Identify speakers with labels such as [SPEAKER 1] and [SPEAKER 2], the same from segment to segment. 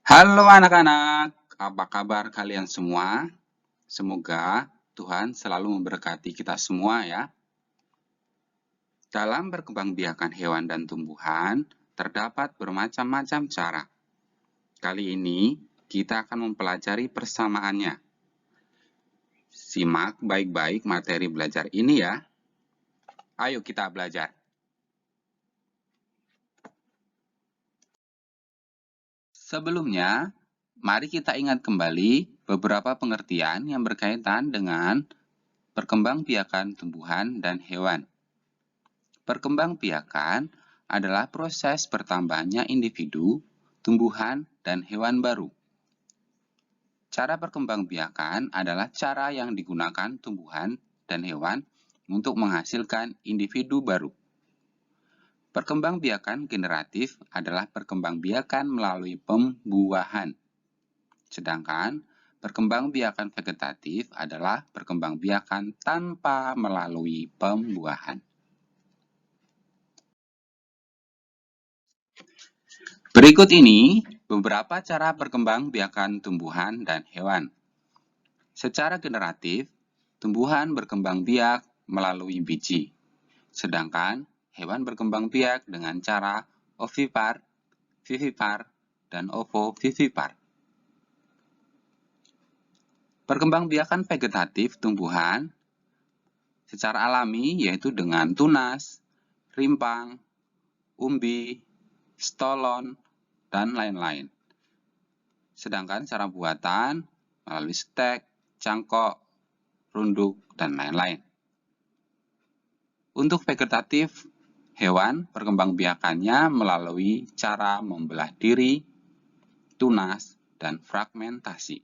[SPEAKER 1] Halo anak-anak, apa kabar kalian semua? Semoga Tuhan selalu memberkati kita semua ya. Dalam perkembangbiakan hewan dan tumbuhan, terdapat bermacam-macam cara. Kali ini, kita akan mempelajari persamaannya. Simak baik-baik materi belajar ini ya. Ayo kita belajar. Sebelumnya, mari kita ingat kembali beberapa pengertian yang berkaitan dengan perkembangbiakan tumbuhan dan hewan. Perkembangbiakan adalah proses bertambahnya individu, tumbuhan, dan hewan baru. Cara perkembangbiakan adalah cara yang digunakan tumbuhan dan hewan untuk menghasilkan individu baru. Perkembangbiakan generatif adalah perkembangbiakan melalui pembuahan. Sedangkan perkembangbiakan vegetatif adalah perkembangbiakan tanpa melalui pembuahan. Berikut ini beberapa cara perkembangbiakan tumbuhan dan hewan. Secara generatif, tumbuhan berkembang biak melalui biji, sedangkan hewan berkembang biak dengan cara ovipar, vivipar, dan ovovivipar. Perkembangbiakan vegetatif tumbuhan secara alami yaitu dengan tunas, rimpang, umbi, stolon, dan lain-lain. Sedangkan cara buatan melalui stek, cangkok, runduk, dan lain-lain. Untuk vegetatif hewan, perkembangbiakannya melalui cara membelah diri, tunas, dan fragmentasi.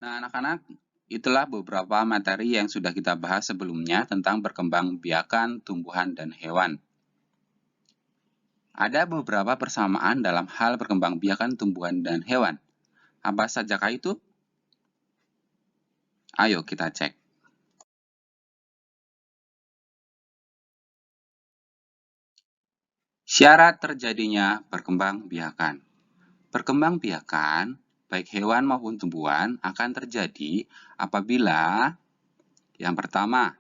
[SPEAKER 1] Nah, anak-anak, itulah beberapa materi yang sudah kita bahas sebelumnya tentang perkembangbiakan tumbuhan dan hewan. Ada beberapa persamaan dalam hal perkembangbiakan tumbuhan dan hewan. Apa sajakah itu? Ayo kita cek. Syarat terjadinya perkembangbiakan. Perkembangbiakan, baik hewan maupun tumbuhan, akan terjadi apabila yang pertama,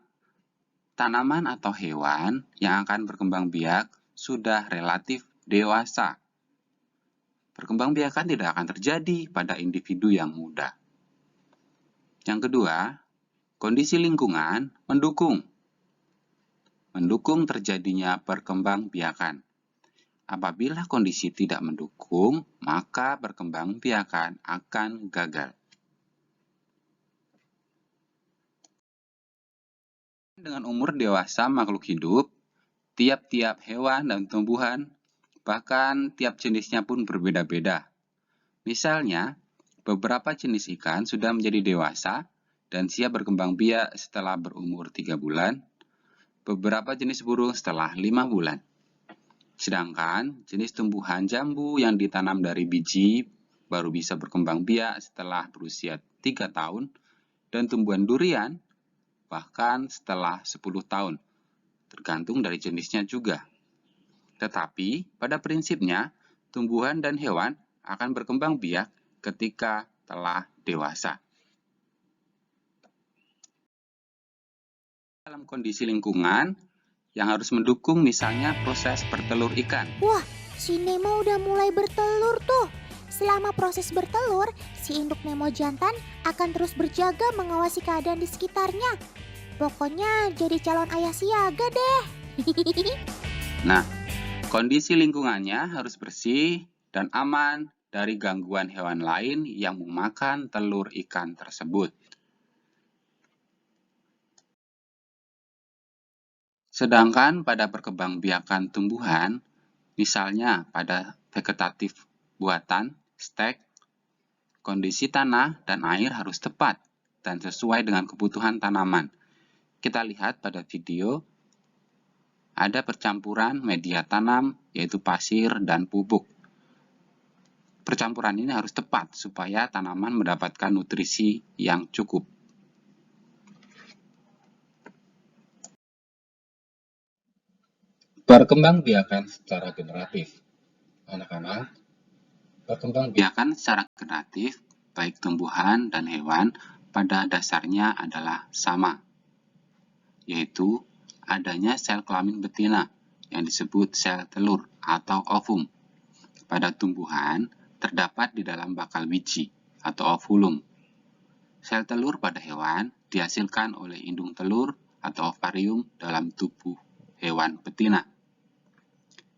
[SPEAKER 1] tanaman atau hewan yang akan berkembang biak sudah relatif dewasa. Perkembangbiakan tidak akan terjadi pada individu yang muda. Yang kedua, kondisi lingkungan mendukung terjadinya perkembangbiakan. Apabila kondisi tidak mendukung, maka perkembangbiakan akan gagal. Dengan umur dewasa makhluk hidup, tiap-tiap hewan dan tumbuhan, bahkan tiap jenisnya pun berbeda-beda. Misalnya, beberapa jenis ikan sudah menjadi dewasa dan siap berkembang biak setelah berumur 3 bulan, beberapa jenis burung setelah 5 bulan. Sedangkan jenis tumbuhan jambu yang ditanam dari biji baru bisa berkembang biak setelah berusia 3 tahun, dan tumbuhan durian bahkan setelah 10 tahun, tergantung dari jenisnya juga. Tetapi pada prinsipnya, tumbuhan dan hewan akan berkembang biak ketika telah dewasa. Dalam kondisi lingkungan yang harus mendukung misalnya proses bertelur ikan.
[SPEAKER 2] Wah, si Nemo udah mulai bertelur tuh. Selama proses bertelur, si induk Nemo jantan akan terus berjaga mengawasi keadaan di sekitarnya. Pokoknya jadi calon ayah siaga deh.
[SPEAKER 1] Nah, kondisi lingkungannya harus bersih dan aman dari gangguan hewan lain yang memakan telur ikan tersebut. Sedangkan pada perkembangbiakan tumbuhan, misalnya pada vegetatif buatan, stek, kondisi tanah dan air harus tepat dan sesuai dengan kebutuhan tanaman. Kita lihat pada video, ada percampuran media tanam, yaitu pasir dan pupuk. Percampuran ini harus tepat supaya tanaman mendapatkan nutrisi yang cukup. Perkembangbiakan secara generatif. Anak-anak, perkembangbiakan secara generatif, baik tumbuhan dan hewan, pada dasarnya adalah sama, yaitu adanya sel kelamin betina yang disebut sel telur atau ovum. Pada tumbuhan, terdapat di dalam bakal biji atau ovulum. Sel telur pada hewan dihasilkan oleh indung telur atau ovarium dalam tubuh hewan betina.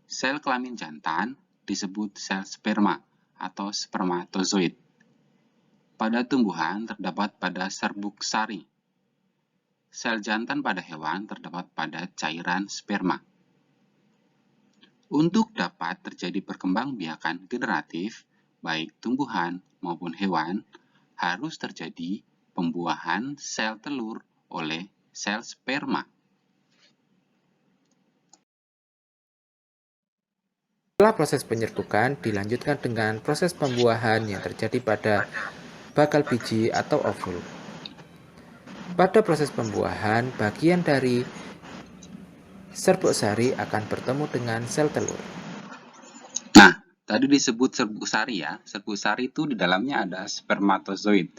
[SPEAKER 1] Sel kelamin jantan disebut sel sperma atau spermatozoid. Pada tumbuhan terdapat pada serbuk sari. Sel jantan pada hewan terdapat pada cairan sperma. Untuk dapat terjadi perkembangbiakan generatif, baik tumbuhan maupun hewan, harus terjadi pembuahan sel telur oleh sel sperma.
[SPEAKER 3] Setelah proses penyerbukan dilanjutkan dengan proses pembuahan yang terjadi pada bakal biji atau ovul. Pada proses pembuahan, bagian dari serbuk sari akan bertemu dengan sel telur.
[SPEAKER 1] Nah, tadi disebut serbuk sari ya. Serbuk sari itu di dalamnya ada spermatozoid,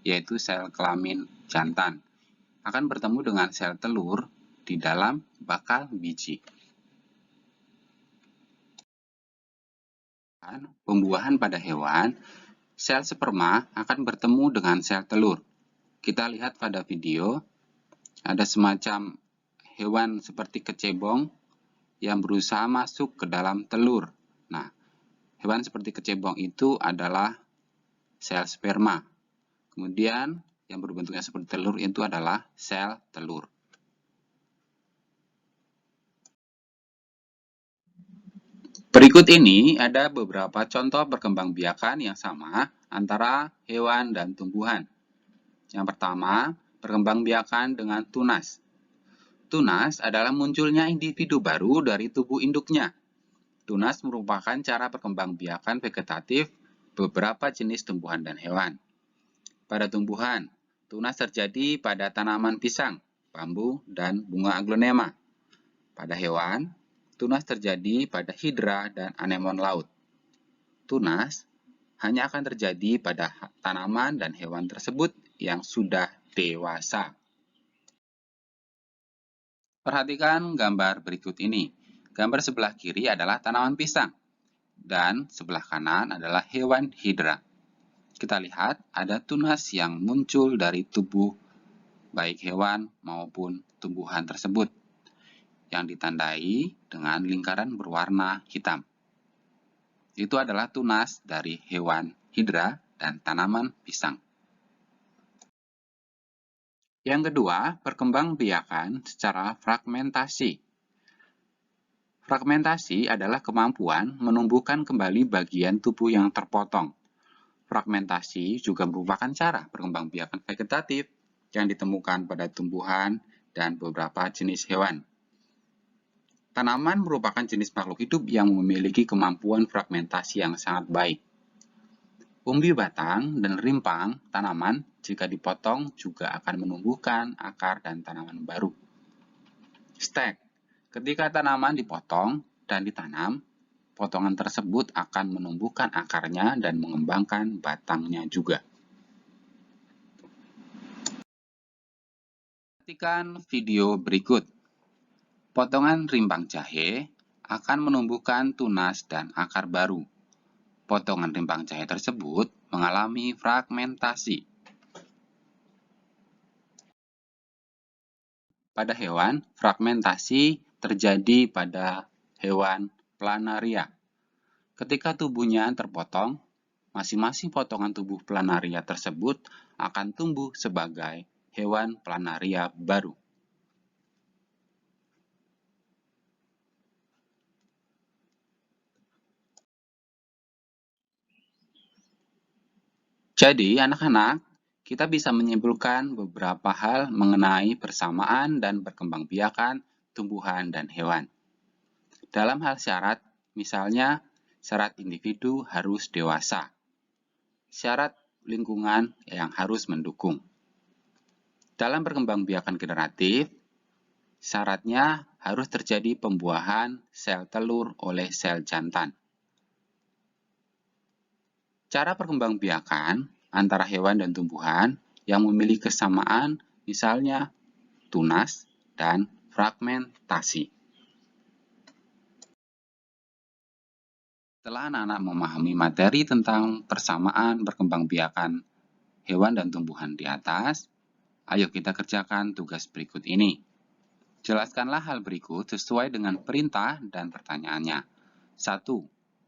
[SPEAKER 1] yaitu sel kelamin jantan. Akan bertemu dengan sel telur di dalam bakal biji. Pembuahan pada hewan, sel sperma akan bertemu dengan sel telur. Kita lihat pada video, ada semacam hewan seperti kecebong yang berusaha masuk ke dalam telur. Nah, hewan seperti kecebong itu adalah sel sperma. Kemudian, yang berbentuknya seperti telur itu adalah sel telur. Berikut ini ada beberapa contoh perkembangbiakan yang sama antara hewan dan tumbuhan. Yang pertama, perkembangbiakan dengan tunas. Tunas adalah munculnya individu baru dari tubuh induknya. Tunas merupakan cara perkembangbiakan vegetatif beberapa jenis tumbuhan dan hewan. Pada tumbuhan, tunas terjadi pada tanaman pisang, bambu, dan bunga aglonema. Pada hewan, tunas terjadi pada hidra dan anemon laut. Tunas hanya akan terjadi pada tanaman dan hewan tersebut yang sudah dewasa. Perhatikan gambar berikut ini. Gambar sebelah kiri adalah tanaman pisang, dan sebelah kanan adalah hewan hidra. Kita lihat ada tunas yang muncul dari tubuh baik hewan maupun tumbuhan tersebut, yang ditandai dengan lingkaran berwarna hitam. Itu adalah tunas dari hewan hidra dan tanaman pisang. Yang kedua, perkembangbiakan secara fragmentasi. Fragmentasi adalah kemampuan menumbuhkan kembali bagian tubuh yang terpotong. Fragmentasi juga merupakan cara perkembangbiakan vegetatif yang ditemukan pada tumbuhan dan beberapa jenis hewan. Tanaman merupakan jenis makhluk hidup yang memiliki kemampuan fragmentasi yang sangat baik. Umbi batang dan rimpang tanaman jika dipotong juga akan menumbuhkan akar dan tanaman baru. Stek. Ketika tanaman dipotong dan ditanam, potongan tersebut akan menumbuhkan akarnya dan mengembangkan batangnya juga. Perhatikan video berikut. Potongan rimpang jahe akan menumbuhkan tunas dan akar baru. Potongan rimpang jahe tersebut mengalami fragmentasi. Pada hewan, fragmentasi terjadi pada hewan planaria. Ketika tubuhnya terpotong, masing-masing potongan tubuh planaria tersebut akan tumbuh sebagai hewan planaria baru. Jadi, anak-anak, kita bisa menyimpulkan beberapa hal mengenai persamaan dan perkembangbiakan tumbuhan dan hewan. Dalam hal syarat, misalnya syarat individu harus dewasa, syarat lingkungan yang harus mendukung. Dalam perkembangbiakan generatif, Syaratnya harus terjadi pembuahan sel telur oleh sel jantan. Cara perkembangbiakan antara hewan dan tumbuhan yang memiliki kesamaan misalnya tunas dan fragmentasi. Setelah anak-anak memahami materi tentang persamaan perkembangbiakan hewan dan tumbuhan di atas, ayo kita kerjakan tugas berikut ini. Jelaskanlah hal berikut sesuai dengan perintah dan pertanyaannya. 1.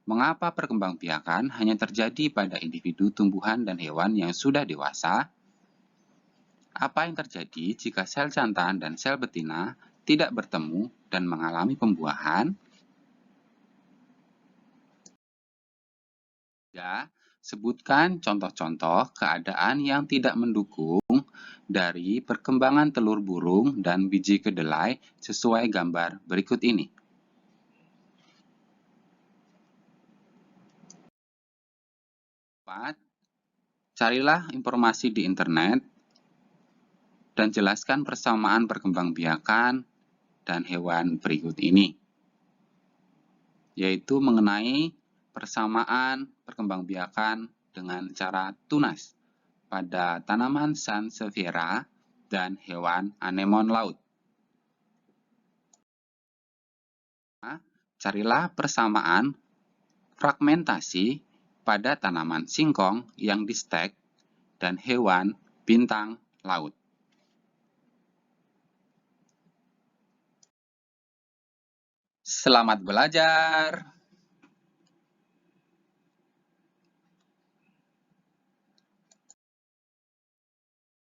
[SPEAKER 1] Mengapa perkembangbiakan hanya terjadi pada individu tumbuhan dan hewan yang sudah dewasa? Apa yang terjadi jika sel jantan dan sel betina tidak bertemu dan mengalami pembuahan? 3. Sebutkan contoh-contoh keadaan yang tidak mendukung dari perkembangan telur burung dan biji kedelai sesuai gambar berikut ini. 4. Carilah informasi di internet dan jelaskan persamaan perkembangbiakan dan hewan berikut ini, yaitu mengenai persamaan perkembangbiakan dengan cara tunas pada tanaman Sansevieria dan hewan anemon laut. Carilah persamaan fragmentasi pada tanaman singkong yang di-stek dan hewan bintang laut. Selamat belajar!